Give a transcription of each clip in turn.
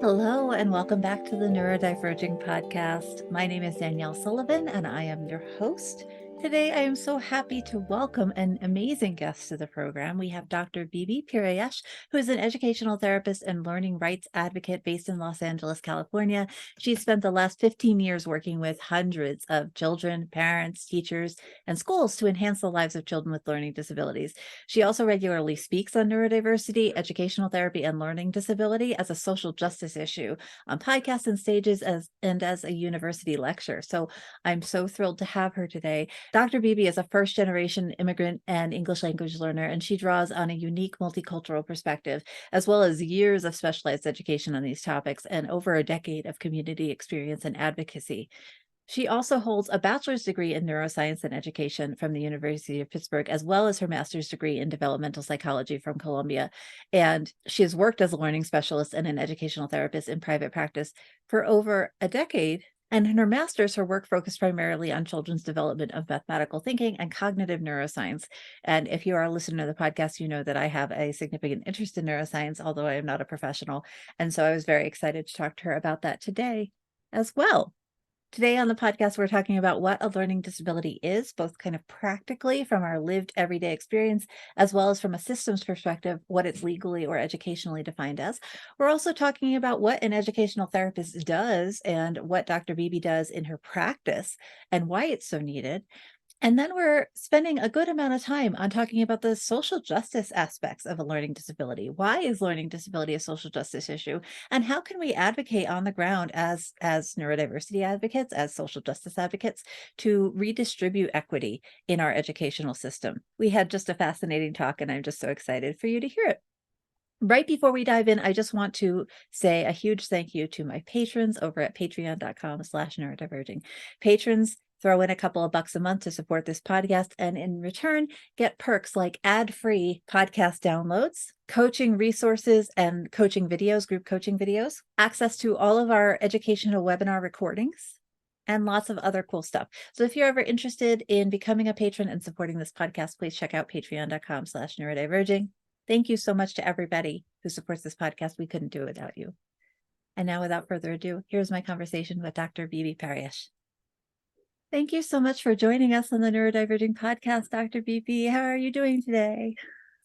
Hello, and welcome back to the Neurodiverging Podcast. My name is Danielle Sullivan, and I am your host. Today, I am so happy to welcome an amazing guest to the program. We have Dr. Bibi Pirayesh, who is an educational therapist and learning rights advocate based in Los Angeles, California. She's spent the last 15 years working with hundreds of children, parents, teachers, and schools to enhance the lives of children with learning disabilities. She also regularly speaks on neurodiversity, educational therapy, and learning disability as a social justice issue on podcasts and stages and as a university lecturer. So I'm so thrilled to have her today. Dr. Bibi is a first-generation immigrant and English language learner, and she draws on a unique multicultural perspective, as well as years of specialized education on these topics and over a decade of community experience and advocacy. She also holds a bachelor's degree in neuroscience and education from the University of Pittsburgh, as well as her master's degree in developmental psychology from Columbia. And she has worked as a learning specialist and an educational therapist in private practice for over a decade. And in her master's, her work focused primarily on children's development of mathematical thinking and cognitive neuroscience. And if you are a listener to the podcast, you know that I have a significant interest in neuroscience, although I am not a professional. And so I was very excited to talk to her about that today as well. Today on the podcast, we're talking about what a learning disability is, both kind of practically from our lived everyday experience, as well as from a systems perspective, what it's legally or educationally defined as. We're also talking about what an educational therapist does and what Dr. Bibi does in her practice and why it's so needed. And then we're spending a good amount of time on talking about the social justice aspects of a learning disability. Why is learning disability a social justice issue? And how can we advocate on the ground as neurodiversity advocates, as social justice advocates, to redistribute equity in our educational system? We had just a fascinating talk, and I'm just so excited for you to hear it. Right before we dive in, I just want to say a huge thank you to my patrons over at patreon.com/neurodiverging. Patrons throw in a couple of bucks a month to support this podcast, and in return, get perks like ad-free podcast downloads, coaching resources and coaching videos, group coaching videos, access to all of our educational webinar recordings, and lots of other cool stuff. So if you're ever interested in becoming a patron and supporting this podcast, please check out patreon.com/neurodiverging. Thank you so much to everybody who supports this podcast. We couldn't do it without you. And now, without further ado, here's my conversation with Dr. Bibi Pirayesh. Thank you so much for joining us on the Neurodiverging Podcast, Dr. Bibi. How are you doing today?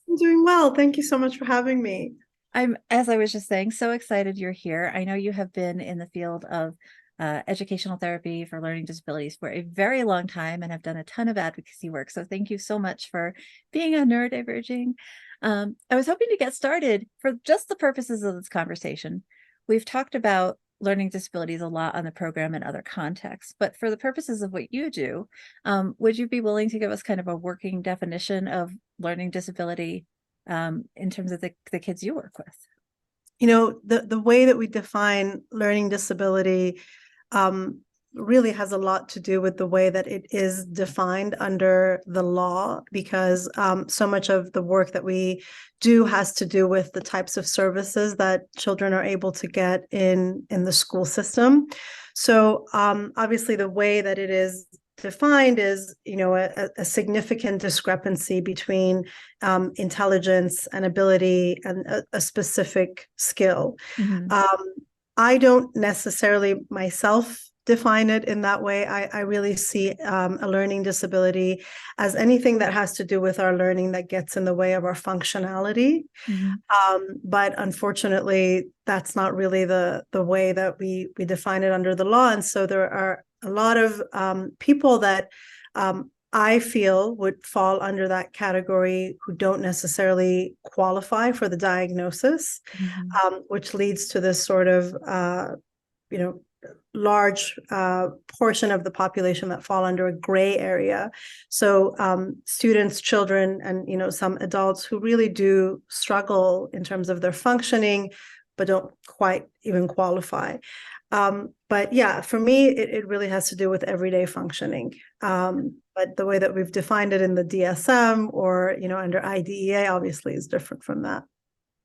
I'm doing well. Thank you so much for having me. I'm, as I was just saying, so excited you're here. I know you have been in the field of educational therapy for learning disabilities for a very long time and have done a ton of advocacy work. So thank you so much for being on Neurodiverging. I was hoping to get started for just the purposes of this conversation. We've talked about learning disabilities a lot on the program in other contexts, but for the purposes of what you do, would you be willing to give us kind of a working definition of learning disability in terms of the kids you work with? You know, the way that we define learning disability really has a lot to do with the way that it is defined under the law, because so much of the work that we do has to do with the types of services that children are able to get in the school system. So obviously the way that it is defined is, you know, a significant discrepancy between intelligence and ability and a specific skill. Mm-hmm. I don't necessarily myself define it in that way. I really see a learning disability as anything that has to do with our learning that gets in the way of our functionality. Mm-hmm. But unfortunately, that's not really the way that we define it under the law. And so there are a lot of people that I feel would fall under that category who don't necessarily qualify for the diagnosis, mm-hmm. Which leads to this sort of, large portion of the population that fall under a gray area. So students, children, and, you know, some adults who really do struggle in terms of their functioning, but don't quite even qualify. But yeah, for me, it really has to do with everyday functioning. But the way that we've defined it in the DSM or, you know, under IDEA obviously is different from that.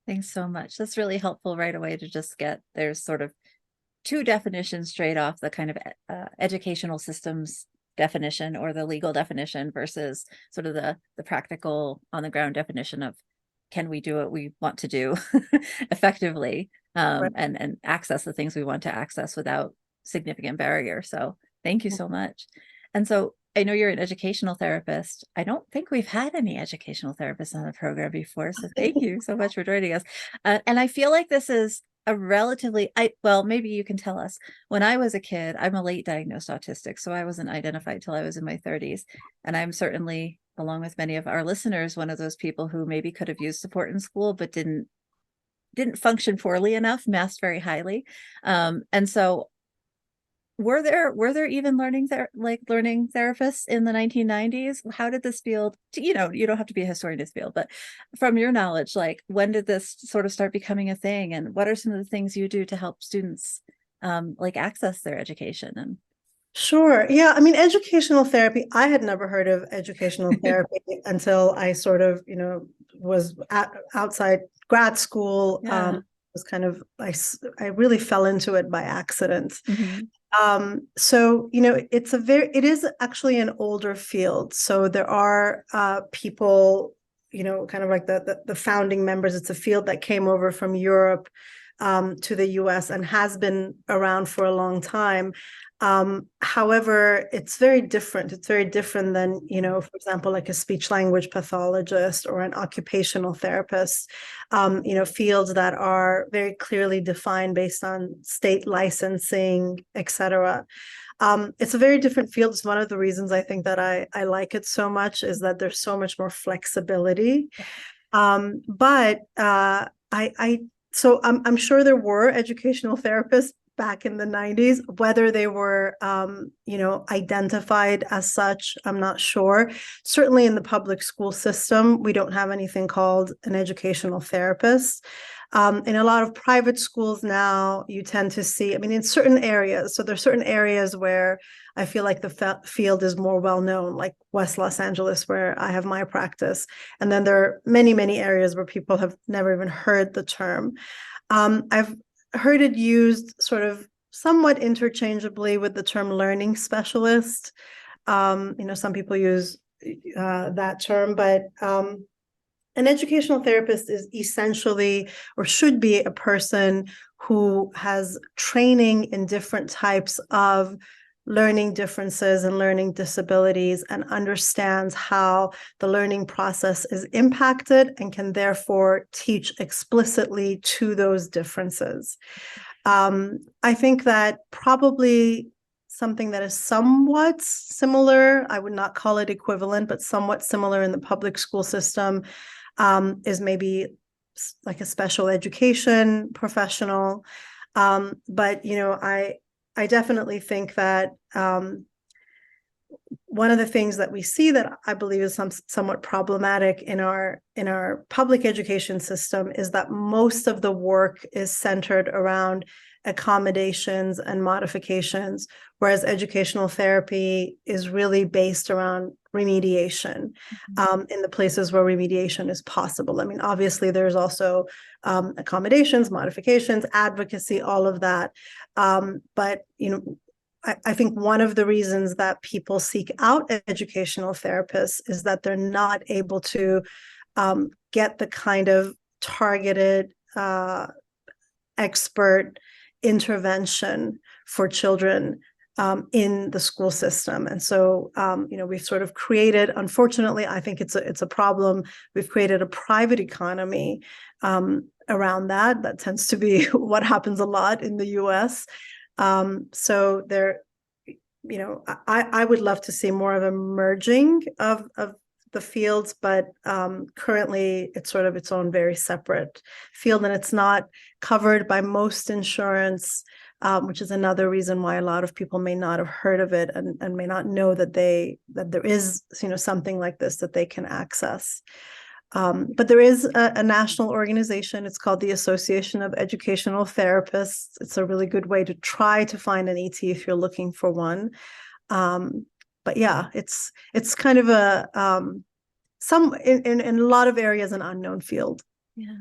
Thanks so much. That's really helpful right away to just get there's sort of two definitions straight off the kind of educational systems definition or the legal definition versus sort of the practical on the ground definition of can we do what we want to do effectively, Right. and access the things we want to access without significant barrier. So thank you so much. And so I know you're an educational therapist. I don't think we've had any educational therapists on the program before. So thank you so much for joining us. And I feel like this is a relatively, well, maybe you can tell us. When I was a kid, I'm a late diagnosed autistic, so I wasn't identified till I was in my 30s. And I'm certainly, along with many of our listeners, one of those people who maybe could have used support in school, but didn't function poorly enough, masked very highly. And so were there even learning therapists in the 1990s? How did this field, you don't have to be a historian to this field, but from your knowledge, like when did this sort of start becoming a thing, and what are some of the things you do to help students like access their education? And Sure. Yeah. I mean, educational therapy, I had never heard of educational therapy until I sort of, was outside grad school. yeah. Was kind of, I really fell into it by accident. Mm-hmm. So, it is actually an older field. So there are people, kind of like the founding members. It's a field that came over from Europe to the US and has been around for a long time. However, it's very different. It's very different than, for example, like a speech language pathologist or an occupational therapist, fields that are very clearly defined based on state licensing, et cetera. It's a very different field. It's one of the reasons I think that I like it so much is that there's so much more flexibility. So I'm sure there were educational therapists back in the 90s. Whether they were, identified as such, I'm not sure. Certainly in the public school system, we don't have anything called an educational therapist. In a lot of private schools now, you tend to see, in certain areas. So there's certain areas where I feel like the field is more well known, like West Los Angeles, where I have my practice. And then there are many, many areas where people have never even heard the term. I've heard it used sort of somewhat interchangeably with the term learning specialist. Some people use that term, but an educational therapist is essentially, or should be, a person who has training in different types of learning differences and learning disabilities and understands how the learning process is impacted and can therefore teach explicitly to those differences. I think that probably something that is somewhat similar, I would not call it equivalent, but somewhat similar in the public school system, is maybe like a special education professional. But I definitely think that one of the things that we see that I believe is somewhat problematic in our public education system is that most of the work is centered around accommodations and modifications, whereas educational therapy is really based around remediation, in the places where remediation is possible. Obviously, there's also accommodations, modifications, advocacy, all of that. But I think one of the reasons that people seek out educational therapists is that they're not able to get the kind of targeted expert intervention for children in the school system. And so, we've sort of created, unfortunately, I think it's a problem. We've created a private economy around that. That tends to be what happens a lot in the US. So there, I would love to see more of a merging of the fields, but currently it's sort of its own very separate field, and it's not covered by most insurance, which is another reason why a lot of people may not have heard of it and may not know that there is something like this that they can access. But there is a national organization. It's called the Association of Educational Therapists. It's a really good way to try to find an ET if you're looking for one. But yeah, it's kind of a in a lot of areas an unknown field. Yeah.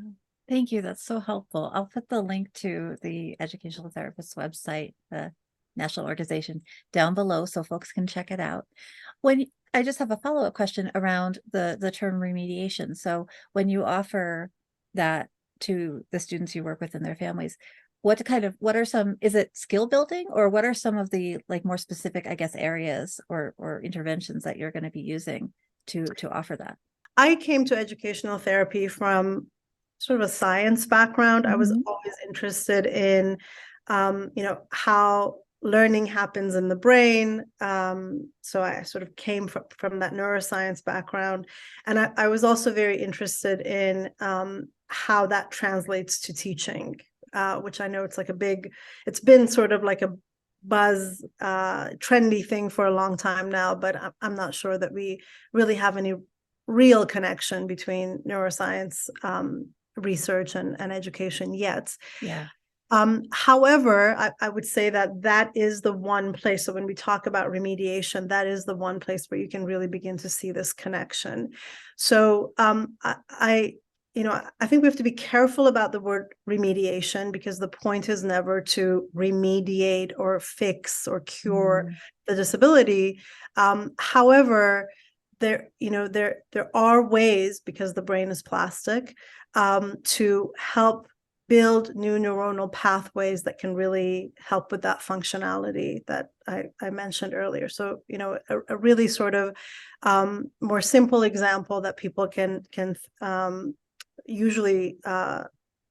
Thank you. That's so helpful. I'll put the link to the educational therapist website, the national organization, down below so folks can check it out. I just have a follow-up question around the term remediation. So when you offer that to the students you work with and their families, what are some, is it skill building, or what are some of the like more specific, I guess, areas or interventions that you're going to be using to offer that? I came to educational therapy from sort of a science background. I was Mhm. always interested in, how learning happens in the brain. So I sort of came from that neuroscience background. And I was also very interested in how that translates to teaching, which I know it's been sort of like a buzz, trendy thing for a long time now, but I'm not sure that we really have any real connection between neuroscience research and education yet. Yeah. However, I would say that is the one place. So when we talk about remediation, that is the one place where you can really begin to see this connection. So I think we have to be careful about the word remediation, because the point is never to remediate or fix or cure Mm. the disability. However, there are ways, because the brain is plastic, to help build new neuronal pathways that can really help with that functionality that I mentioned earlier. So, a really sort of more simple example that people can usually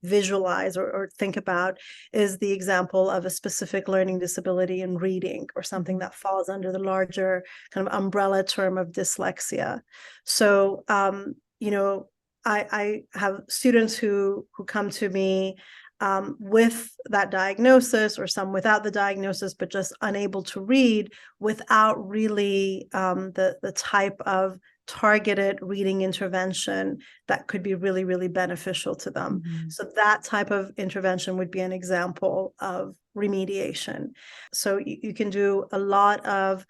visualize or think about is the example of a specific learning disability in reading, or something Mhm. that falls under the larger kind of umbrella term of dyslexia. So, I have students who come to me with that diagnosis, or some without the diagnosis, but just unable to read without really the type of targeted reading intervention that could be really, really beneficial to them. Mhm. So that type of intervention would be an example of remediation. So you can do a lot of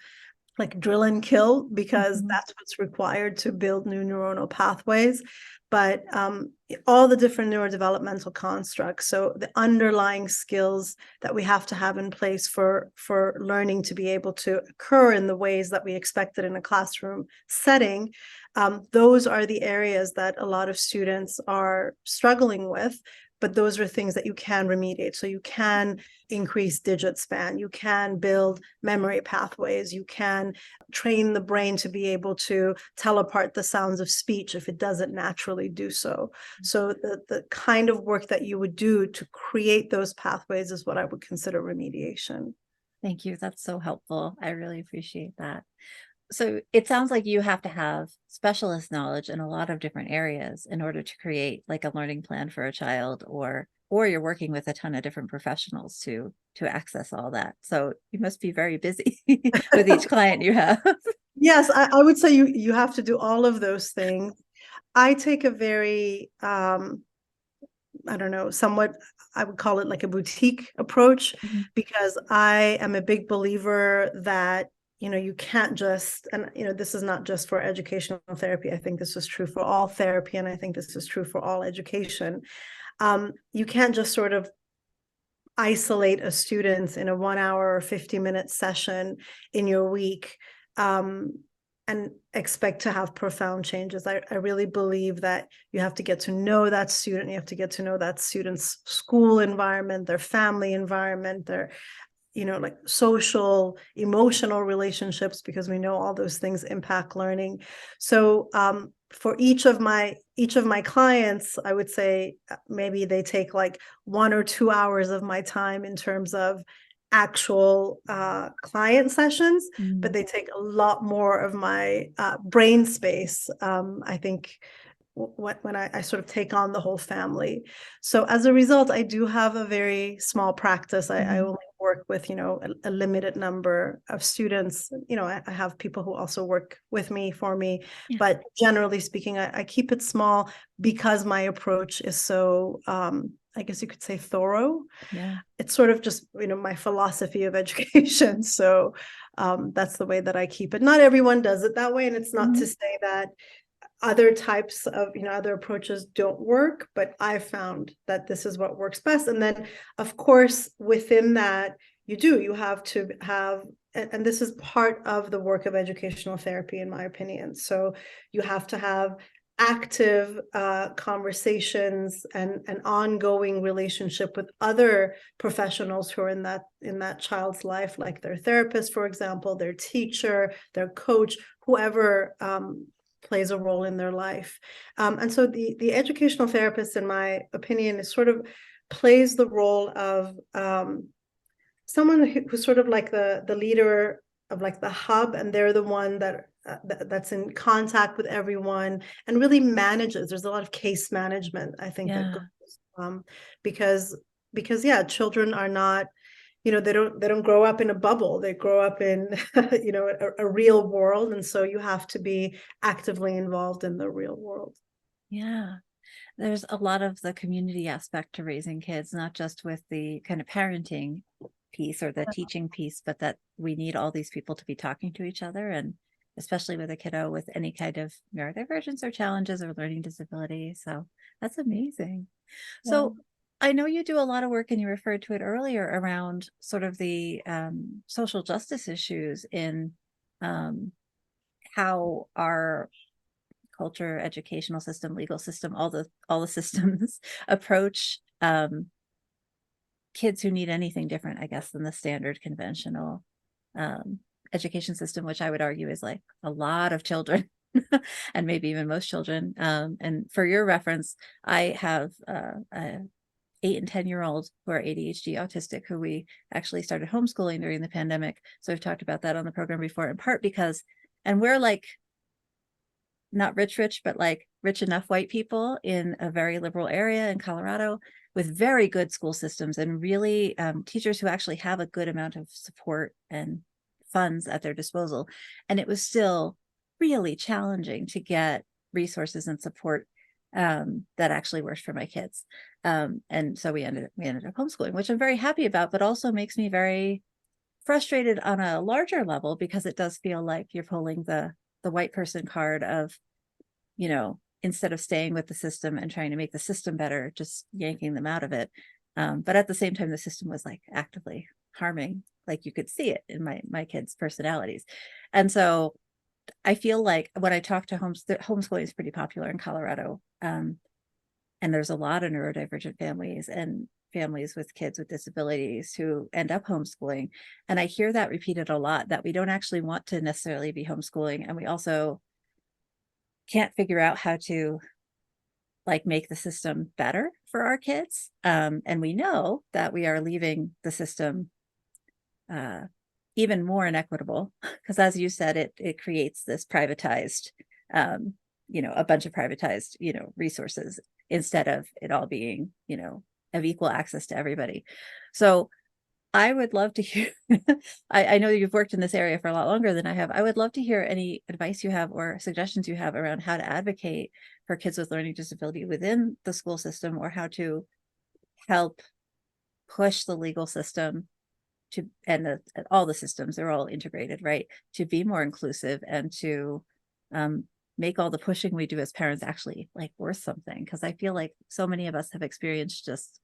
like drill and kill, because Mhm. that's what's required to build new neuronal pathways. But all the different neurodevelopmental constructs, so the underlying skills that we have to have in place for learning to be able to occur in the ways that we expected in a classroom setting, those are the areas that a lot of students are struggling with. But those are things that you can remediate. So you can increase digit span, you can build memory pathways, you can train the brain to be able to tell apart the sounds of speech if it doesn't naturally do so. So the kind of work that you would do to create those pathways is what I would consider remediation. Thank you. That's so helpful. I really appreciate that. So it sounds like you have to have specialist knowledge in a lot of different areas in order to create like a learning plan for a child, or you're working with a ton of different professionals to access all that. So you must be very busy with each client you have. Yes, I would say you have to do all of those things. I take a very I don't know, somewhat, I would call it like a boutique approach, Mhm. because I am a big believer that, you can't just, and, this is not just for educational therapy. I think this is true for all therapy. And I think this is true for all education. You can't just sort of isolate a student in a 1 hour or 50-minute session in your week, and expect to have profound changes. I really believe that you have to get to know that student. You have to get to know that student's school environment, their family environment, their like social, emotional relationships, because we know all those things impact learning. So for each of my clients, I would say maybe they take like 1 or 2 hours of my time in terms of actual client sessions, but Mm. they take a lot more of my brain space. I think when I sort of take on the whole family. So as a result, I do have a very small practice. I Mhm. only work with, a limited number of students. I have people who also work with me, for me, Yeah. but generally speaking, I keep it small, because my approach is so, I guess you could say, thorough. Yeah. It's sort of just, my philosophy of education. So that's the way that I keep it. Not everyone does it that way. And it's not to Mhm. say that other types of, other approaches don't work, but I found that this is what works best. And then, of course, within that, you have to have, and this is part of the work of educational therapy, in my opinion. So you have to have active conversations and an ongoing relationship with other professionals who are in that child's life, like their therapist, for example, their teacher, their coach, whoever plays a role in their life. And so the educational therapist, in my opinion, is sort of plays the role of someone who's sort of like the leader of like the hub, and they're the one that's in contact with everyone and really manages. There's a lot of case management, I think, that goes because yeah, children are not, they don't grow up in a bubble. They grow up in a real world, and so you have to be actively involved in the real world. Yeah. There's a lot of the community aspect to raising kids, not just with the kind of parenting piece or the teaching piece, but that we need all these people to be talking to each other, and especially with a kiddo with any kind of neurodivergence or challenges or learning disability. So that's amazing. Yeah. So I know you do a lot of work, and you referred to it earlier, around sort of the social justice issues in how our culture, educational system, legal system, all the systems approach kids who need anything different, I guess, than the standard conventional education system, which I would argue is like a lot of children and maybe even most children. And for your reference, I have a 8 and 10-year-old who are ADHD autistic, who we actually started homeschooling during the pandemic. So I've talked about that on the program before, in part because, and we're like not rich, but like rich enough white people in a very liberal area in Colorado with very good school systems and really teachers who actually have a good amount of support and funds at their disposal. And it was still really challenging to get resources and support that actually worked for my kids. And so we ended up homeschooling, which I'm very happy about, but also makes me very frustrated on a larger level, because it does feel like you're pulling the white person card of, instead of staying with the system and trying to make the system better, just yanking them out of it. But at the same time, the system was like actively harming, like you could see it in my kids' personalities. And so I feel like when I talk to homeschooling is pretty popular in Colorado. And there's a lot of neurodivergent families and families with kids with disabilities who end up homeschooling. And I hear that repeated a lot, that we don't actually want to necessarily be homeschooling. And we also can't figure out how to like make the system better for our kids. And we know that we are leaving the system even more inequitable, because as you said, it creates this privatized, a bunch of privatized, resources, instead of it all being, of equal access to everybody. So I would love to hear, I know you've worked in this area for a lot longer than I have. I would love to hear any advice you have or suggestions you have around how to advocate for kids with learning disability within the school system, or how to help push the legal system to, and all the systems, they're all integrated, right, to be more inclusive and to make all the pushing we do as parents actually like worth something. Because I feel like so many of us have experienced just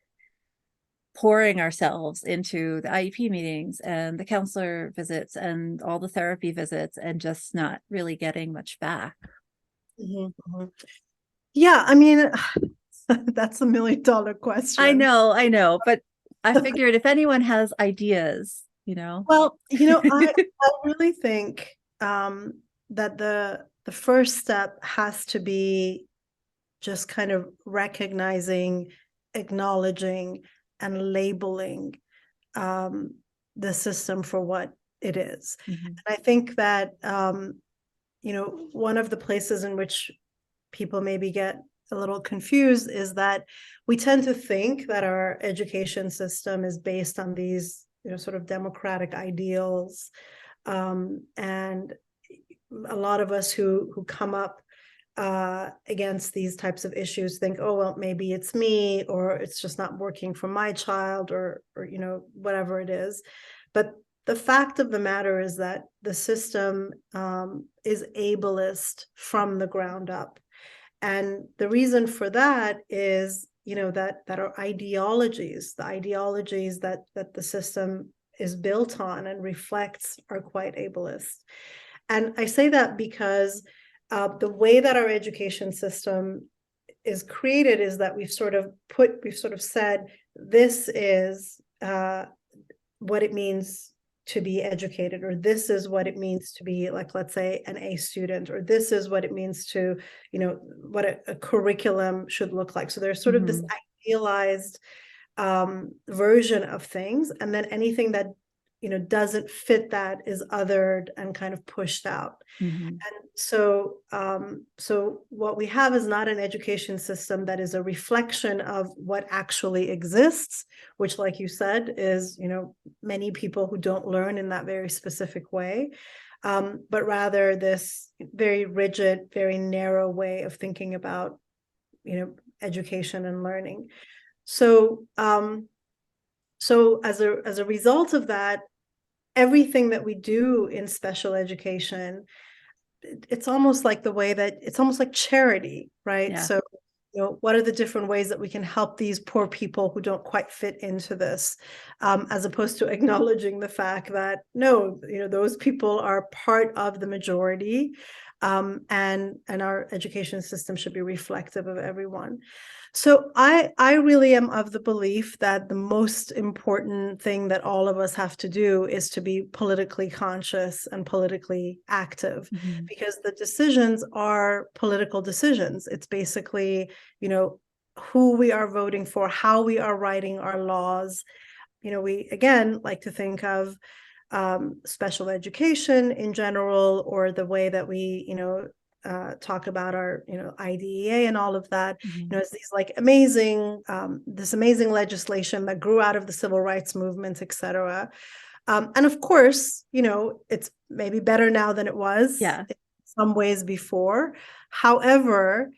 pouring ourselves into the IEP meetings and the counselor visits and all the therapy visits and just not really getting much back. Mm-hmm. Yeah, I mean, that's $1 million question. I know, but I figured if anyone has ideas, Well, I really think that the first step has to be just kind of recognizing, acknowledging, and labeling the system for what it is. Mm-hmm. And I think that one of the places in which people maybe get a little confused is that we tend to think that our education system is based on these sort of democratic ideals, and a lot of us who come up against these types of issues think, oh well, maybe it's me, or it's just not working for my child, or whatever it is. But the fact of the matter is that the system is ableist from the ground up. And the reason for that is, that our ideologies, the ideologies that the system is built on and reflects, are quite ableist. And I say that because the way that our education system is created is that we've sort of said, this is what it means to be educated, or this is what it means to be, like, let's say, an A student, or this is what it means to, what a curriculum should look like. So there's sort of this idealized version of things, and then anything that doesn't fit that is othered and kind of pushed out. And so what we have is not an education system that is a reflection of what actually exists, which, like you said, is many people who don't learn in that very specific way, but rather this very rigid, very narrow way of thinking about education and learning. So as a result of that, everything that we do in special education, it's almost like it's almost like charity, right? Yeah. So, what are the different ways that we can help these poor people who don't quite fit into this, as opposed to acknowledging the fact that, no, those people are part of the majority, and our education system should be reflective of everyone. So I really am of the belief that the most important thing that all of us have to do is to be politically conscious and politically active, because the decisions are political decisions. It's basically, who we are voting for, how we are writing our laws. We, again, like to think of special education in general, or the way that we, talk about our, IDEA and all of that, as these like amazing, this amazing legislation that grew out of the civil rights movement, et cetera. And of course, it's maybe better now than it was in some ways before. However,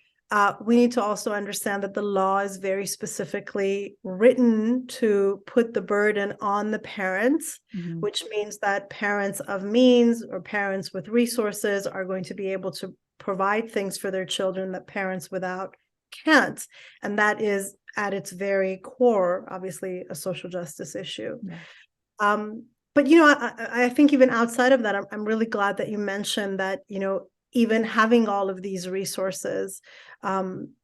we need to also understand that the law is very specifically written to put the burden on the parents, which means that parents of means or parents with resources are going to be able to provide things for their children that parents without can't. And that is at its very core, obviously, a social justice issue. But, I think even outside of that, I'm really glad that you mentioned that, even having all of these resources,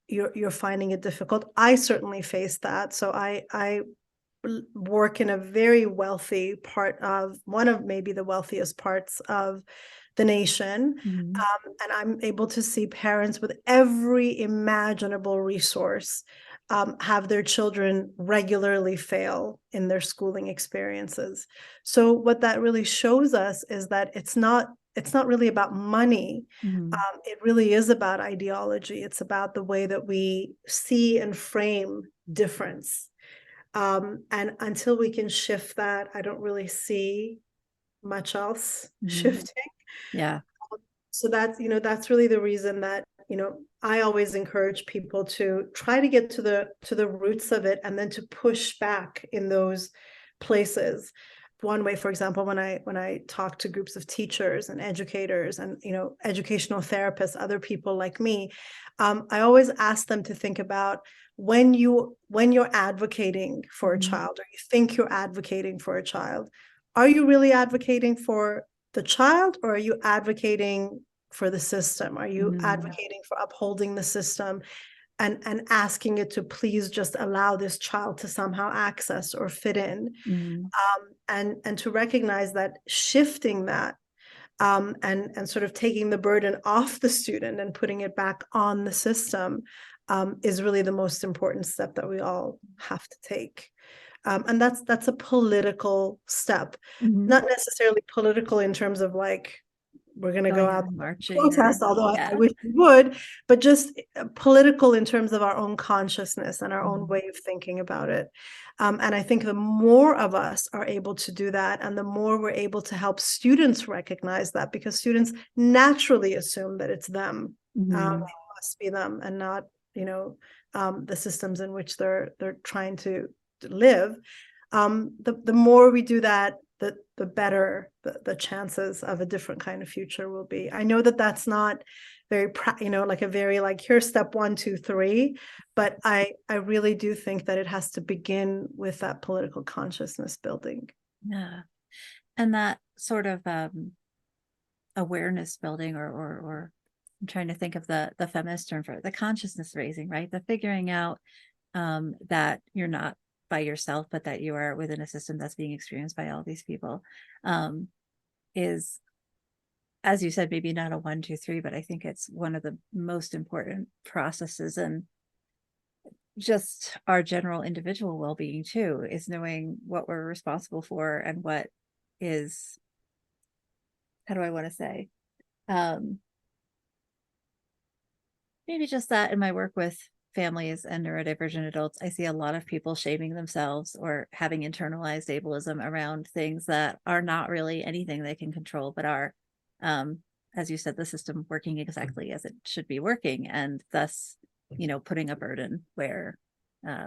you're finding it difficult. I certainly face that. So I work in a very wealthy part of one of maybe the wealthiest parts of the nation. And I'm able to see parents with every imaginable resource have their children regularly fail in their schooling experiences. So what that really shows us is that it's not really about money. It really is about ideology. It's about the way that we see and frame difference. And until we can shift that, I don't really see much else shifting. Yeah. So that's really the reason that, I always encourage people to try to get to the roots of it, and then to push back in those places. One way, for example, when I talk to groups of teachers and educators and, educational therapists, other people like me, I always ask them to think about when you're advocating for a child, or you think you're advocating for a child, are you really advocating for the child, or are you advocating for the system? Are you advocating for upholding the system and asking it to please just allow this child to somehow access or fit in? And to recognize that shifting that, and sort of taking the burden off the student and putting it back on the system, is really the most important step that we all have to take. And that's a political step, not necessarily political in terms of like, we're going to go out marching, protest, although I wish we would, but just political in terms of our own consciousness and our own way of thinking about it. And I think the more of us are able to do that, and the more we're able to help students recognize that, because students naturally assume that it's them, it must be them, and not, the systems in which they're trying to live. The more we do that, the the better the chances of a different kind of future will be. I know that that's not very, like a very like, here's step 1, 2, 3, but I really do think that it has to begin with that political consciousness building. Yeah. And that sort of awareness building, or I'm trying to think of the feminist term for it, the consciousness raising, right? The figuring out that you're not by yourself, but that you are within a system that's being experienced by all these people, is, as you said, maybe not a 1, 2, 3, but I think it's one of the most important processes, and just our general individual well-being too, is knowing what we're responsible for and what is, how do I want to say, maybe just that in my work with families and neurodivergent adults, I see a lot of people shaming themselves or having internalized ableism around things that are not really anything they can control, but are, as you said, the system working exactly as it should be working, and thus, putting a burden where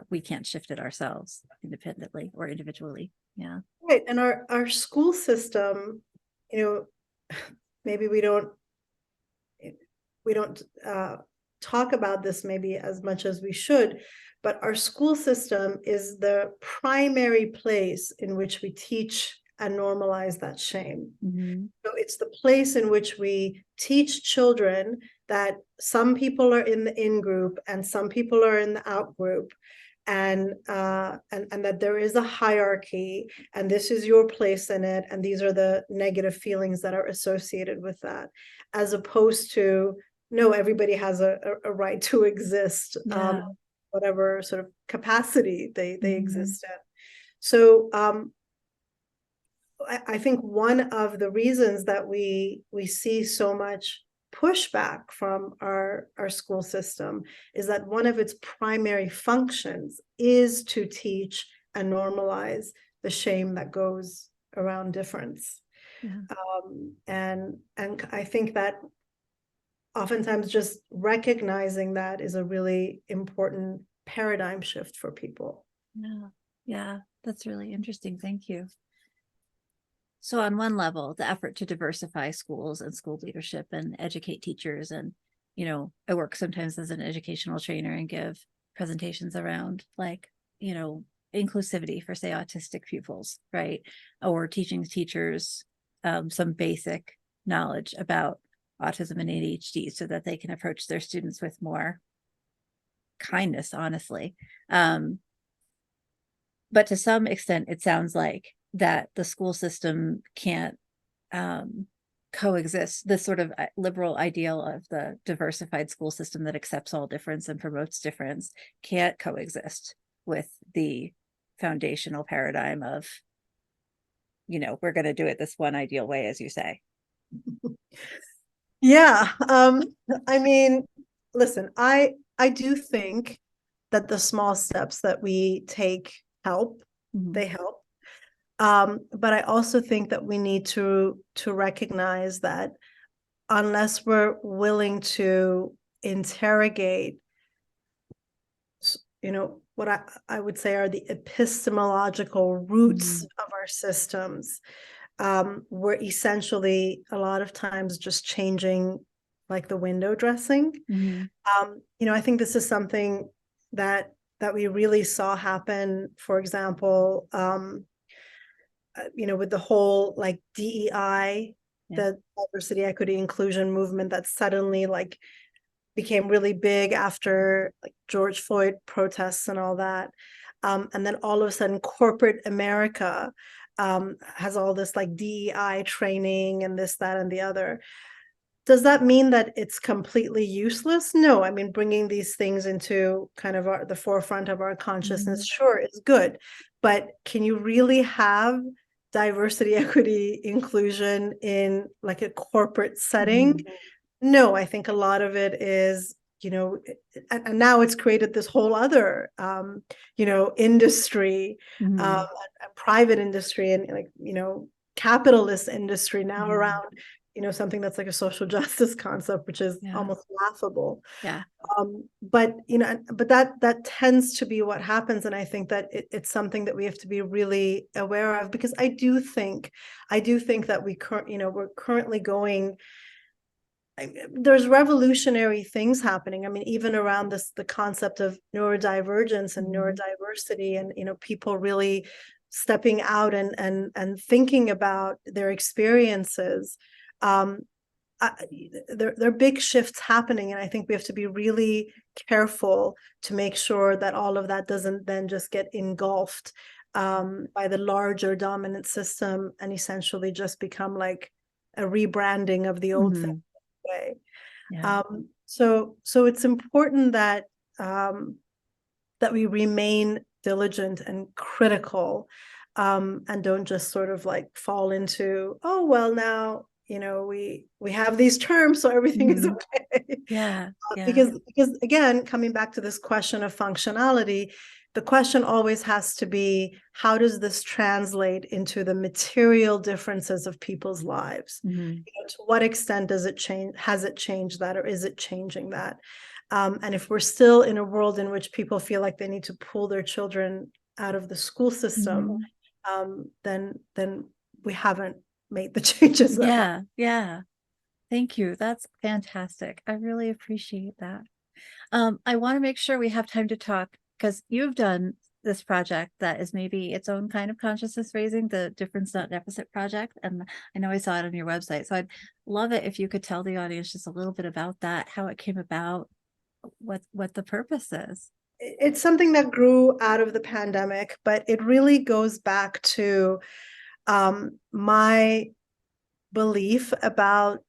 we can't shift it ourselves independently or individually. Yeah. Right. And our school system, maybe we don't talk about this maybe as much as we should, but our school system is the primary place in which we teach and normalize that shame. Mm-hmm. So it's the place in which we teach children that some people are in the in group and some people are in the out group, and that there is a hierarchy, and this is your place in it, and these are the negative feelings that are associated with that, as opposed to, no, everybody has a right to exist, whatever sort of capacity they exist in. So I think one of the reasons that we see so much pushback from our school system is that one of its primary functions is to teach and normalize the shame that goes around difference. And I think that oftentimes just recognizing that is a really important paradigm shift for people. Yeah, that's really interesting. Thank you. So on one level, the effort to diversify schools and school leadership and educate teachers, and, I work sometimes as an educational trainer and give presentations around, like, inclusivity for, say, autistic pupils, right? Or teaching teachers some basic knowledge about autism and ADHD so that they can approach their students with more kindness, honestly. But to some extent, it sounds like that the school system can't coexist. This sort of liberal ideal of the diversified school system that accepts all difference and promotes difference can't coexist with the foundational paradigm of, we're going to do it this one ideal way, as you say. Yeah. I mean, listen, I do think that the small steps that we take help. They help. But I also think that we need to recognize that unless we're willing to interrogate, what I would say are the epistemological roots of our systems, we're essentially a lot of times just changing like the window dressing. I think this is something that we really saw happen, for example, with the whole like DEI, the diversity, equity, inclusion movement that suddenly like became really big after like George Floyd protests and all that. And then all of a sudden corporate America has all this like DEI training and this, that, and the other. Does that mean that it's completely useless? No, I mean, bringing these things into kind of the forefront of our consciousness, sure, is good. But can you really have diversity, equity, inclusion in like a corporate setting? No, I think a lot of it is, and now it's created this whole other, industry, a private industry, and like, capitalist industry now around something that's like a social justice concept, which is Yeah. almost laughable. Yeah. But that tends to be what happens, and I think that it's something that we have to be really aware of, because I do think that we're currently going. There's revolutionary things happening. I mean, even around the concept of neurodivergence and neurodiversity, and people really stepping out and thinking about their experiences. There are big shifts happening, and I think we have to be really careful to make sure that all of that doesn't then just get engulfed by the larger dominant system and essentially just become like a rebranding of the old thing way. Yeah. So it's important that that we remain diligent and critical, and don't just sort of like fall into, oh well, now we have these terms, so everything is okay. Yeah. Yeah. Because again, coming back to this question of functionality, the question always has to be, how does this translate into the material differences of people's lives? To what extent does it change? Has it changed that, or is it changing that? And if we're still in a world in which people feel like they need to pull their children out of the school system, then we haven't made the changes. Yeah. Thank you. That's fantastic. I really appreciate that. I want to make sure we have time to talk, because you've done this project that is maybe its own kind of consciousness raising, the Difference Not Deficit project. And I know I saw it on your website. So I'd love it if you could tell the audience just a little bit about that, how it came about, what the purpose is. It's something that grew out of the pandemic, but it really goes back to my belief about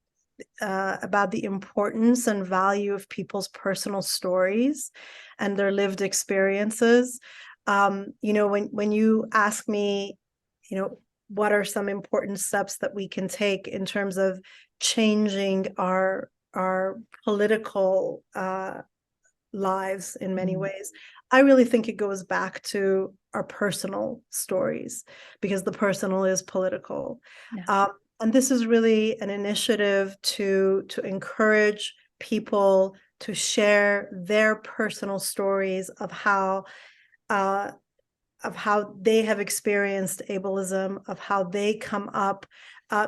the importance and value of people's personal stories and their lived experiences. When you ask me, what are some important steps that we can take in terms of changing our political lives in many ways, I really think it goes back to our personal stories, because the personal is political. And this is really an initiative to encourage people to share their personal stories of how they have experienced ableism, of how they come up,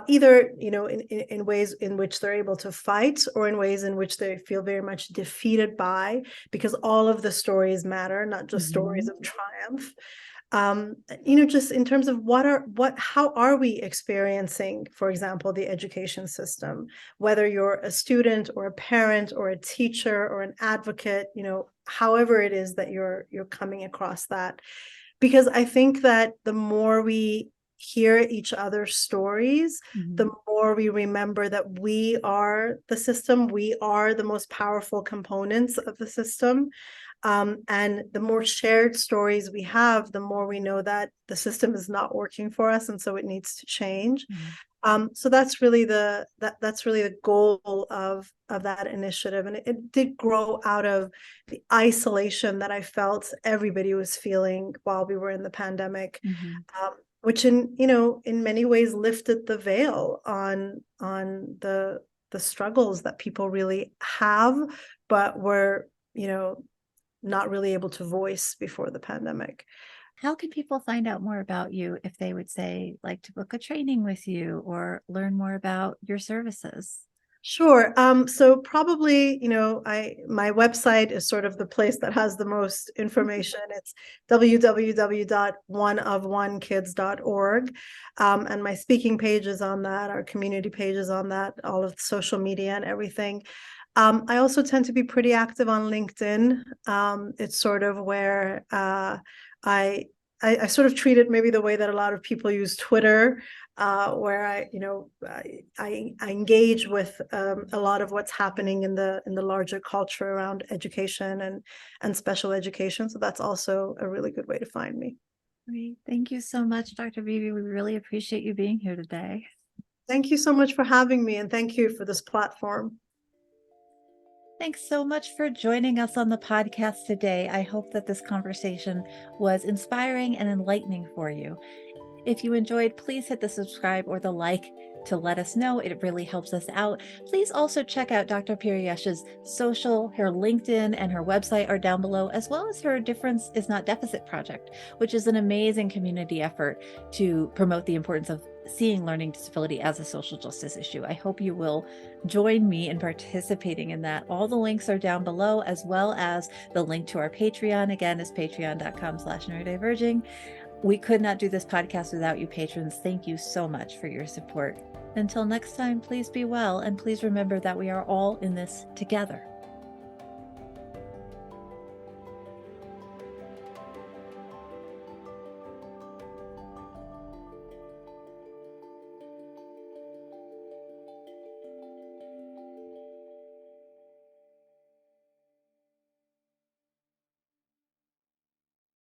either in ways in which they're able to fight, or in ways in which they feel very much defeated by, because all of the stories matter, not just stories of triumph. Just in terms of how are we experiencing, for example, the education system, whether you're a student or a parent or a teacher or an advocate, however it is that you're coming across that. Because I think that the more we hear each other's stories, the more we remember that we are the system, we are the most powerful components of the system. And the more shared stories we have, the more we know that the system is not working for us, and so it needs to change. So that's really the goal of that initiative, and it did grow out of the isolation that I felt everybody was feeling while we were in the pandemic, which in many ways lifted the veil on the struggles that people really have, but were not really able to voice before the pandemic. How can people find out more about you if they would say, like, to book a training with you or learn more about your services? Sure. So probably, my website is sort of the place that has the most information. It's www.oneofonekids.org. And my speaking page is on that, our community page is on that, all of the social media and everything. I also tend to be pretty active on LinkedIn. It's sort of where I sort of treat it maybe the way that a lot of people use Twitter, where I engage with a lot of what's happening in the larger culture around education and special education. So that's also a really good way to find me. Great. Thank you so much, Dr. Bibi. We really appreciate you being here today. Thank you so much for having me, and thank you for this platform. Thanks so much for joining us on the podcast today. I hope that this conversation was inspiring and enlightening for you. If you enjoyed, please hit the subscribe or the like to let us know. It really helps us out. Please also check out Dr. Pirayesh's social. Her LinkedIn and her website are down below, as well as her Difference is Not Deficit project, which is an amazing community effort to promote the importance of seeing learning disability as a social justice issue. I hope you will join me in participating in that. All the links are down below, as well as the link to our Patreon. Again, is patreon.com/neurodiverging. We could not do this podcast without you patrons. Thank you so much for your support. Until next time, please be well, and please remember that we are all in this together.